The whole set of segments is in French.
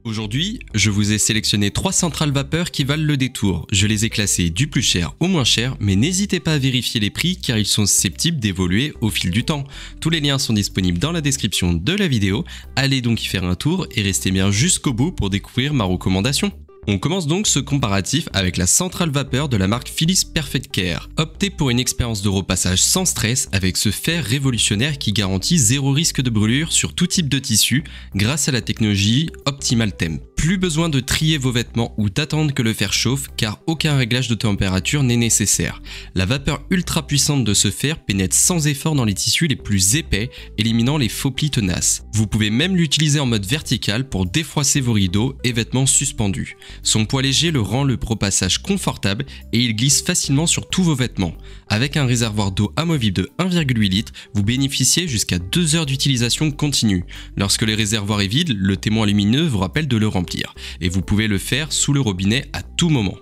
Aujourd'hui, je vous ai sélectionné 3 centrales vapeur qui valent le détour. Je les ai classées du plus cher au moins cher, mais n'hésitez pas à vérifier les prix car ils sont susceptibles d'évoluer au fil du temps. Tous les liens sont disponibles dans la description de la vidéo. Allez donc y faire un tour et restez bien jusqu'au bout pour découvrir ma recommandation. On commence donc ce comparatif avec la centrale vapeur de la marque Philips Perfect Care. Optez pour une expérience de repassage sans stress avec ce fer révolutionnaire qui garantit zéro risque de brûlure sur tout type de tissu grâce à la technologie Optimal Temp. Plus besoin de trier vos vêtements ou d'attendre que le fer chauffe car aucun réglage de température n'est nécessaire. La vapeur ultra puissante de ce fer pénètre sans effort dans les tissus les plus épais, éliminant les faux plis tenaces. Vous pouvez même l'utiliser en mode vertical pour défroisser vos rideaux et vêtements suspendus. Son poids léger le rend le repassage confortable et il glisse facilement sur tous vos vêtements. Avec un réservoir d'eau amovible de 1,8 litre, vous bénéficiez jusqu'à 2 heures d'utilisation continue. Lorsque le réservoir est vide, le témoin lumineux vous rappelle de le remplir. Et vous pouvez le faire sous le robinet à tout moment.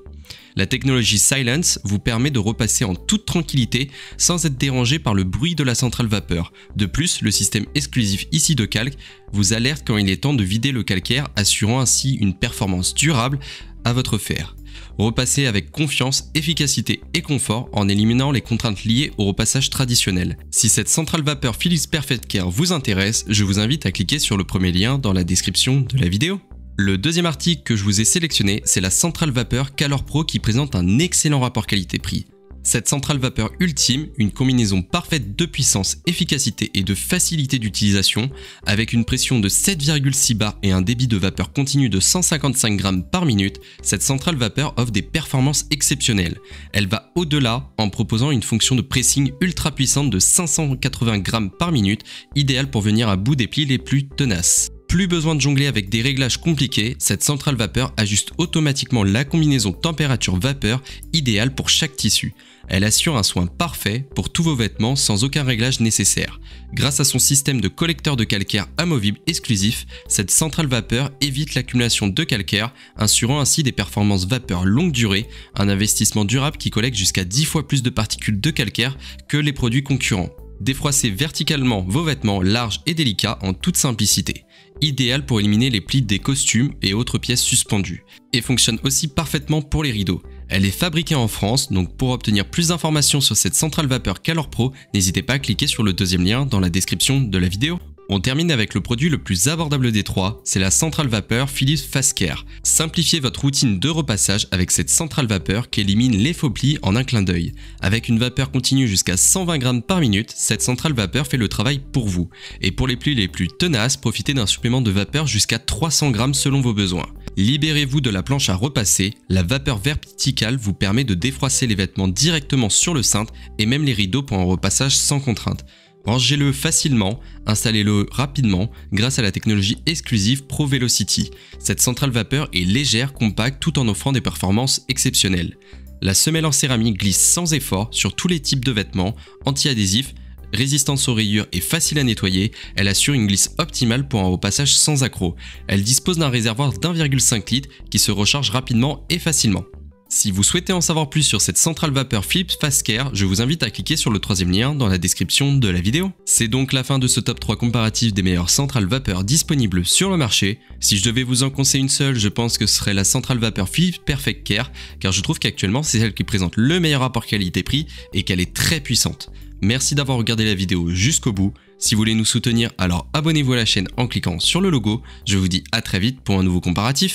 La technologie Silence vous permet de repasser en toute tranquillité sans être dérangé par le bruit de la centrale vapeur. De plus, le système exclusif ici de calque vous alerte quand il est temps de vider le calcaire, assurant ainsi une performance durable à votre fer. Repassez avec confiance, efficacité et confort en éliminant les contraintes liées au repassage traditionnel. Si cette centrale vapeur Philips Perfect Care vous intéresse, je vous invite à cliquer sur le premier lien dans la description de la vidéo. Le deuxième article que je vous ai sélectionné, c'est la centrale vapeur Calor Pro qui présente un excellent rapport qualité-prix. Cette centrale vapeur ultime, une combinaison parfaite de puissance, efficacité et de facilité d'utilisation, avec une pression de 7,6 bars et un débit de vapeur continu de 155 grammes par minute, cette centrale vapeur offre des performances exceptionnelles. Elle va au-delà en proposant une fonction de pressing ultra puissante de 580 grammes par minute, idéale pour venir à bout des plis les plus tenaces. Plus besoin de jongler avec des réglages compliqués, cette centrale vapeur ajuste automatiquement la combinaison température-vapeur idéale pour chaque tissu. Elle assure un soin parfait pour tous vos vêtements sans aucun réglage nécessaire. Grâce à son système de collecteur de calcaire amovible exclusif, cette centrale vapeur évite l'accumulation de calcaire, assurant ainsi des performances vapeur longue durée, un investissement durable qui collecte jusqu'à 10 fois plus de particules de calcaire que les produits concurrents. Défroissez verticalement vos vêtements larges et délicats en toute simplicité. Idéal pour éliminer les plis des costumes et autres pièces suspendues. Et fonctionne aussi parfaitement pour les rideaux. Elle est fabriquée en France, donc pour obtenir plus d'informations sur cette centrale vapeur Calor Pro, n'hésitez pas à cliquer sur le deuxième lien dans la description de la vidéo. On termine avec le produit le plus abordable des trois, c'est la centrale vapeur Philips Fast Care. Simplifiez votre routine de repassage avec cette centrale vapeur qui élimine les faux plis en un clin d'œil. Avec une vapeur continue jusqu'à 120 grammes par minute, cette centrale vapeur fait le travail pour vous. Et pour les plis les plus tenaces, profitez d'un supplément de vapeur jusqu'à 300 grammes selon vos besoins. Libérez-vous de la planche à repasser, la vapeur verticale vous permet de défroisser les vêtements directement sur le cintre et même les rideaux pour un repassage sans contrainte. Rangez-le facilement, installez-le rapidement grâce à la technologie exclusive Pro Velocity. Cette centrale vapeur est légère, compacte tout en offrant des performances exceptionnelles. La semelle en céramique glisse sans effort sur tous les types de vêtements, anti-adhésif, résistance aux rayures et facile à nettoyer, elle assure une glisse optimale pour un repassage sans accroc. Elle dispose d'un réservoir d'1,5 litre qui se recharge rapidement et facilement. Si vous souhaitez en savoir plus sur cette centrale vapeur Philips Fast Care, je vous invite à cliquer sur le troisième lien dans la description de la vidéo. C'est donc la fin de ce top 3 comparatif des meilleures centrales vapeur disponibles sur le marché. Si je devais vous en conseiller une seule, je pense que ce serait la centrale vapeur Philips Perfect Care, car je trouve qu'actuellement c'est celle qui présente le meilleur rapport qualité-prix et qu'elle est très puissante. Merci d'avoir regardé la vidéo jusqu'au bout. Si vous voulez nous soutenir, alors abonnez-vous à la chaîne en cliquant sur le logo. Je vous dis à très vite pour un nouveau comparatif.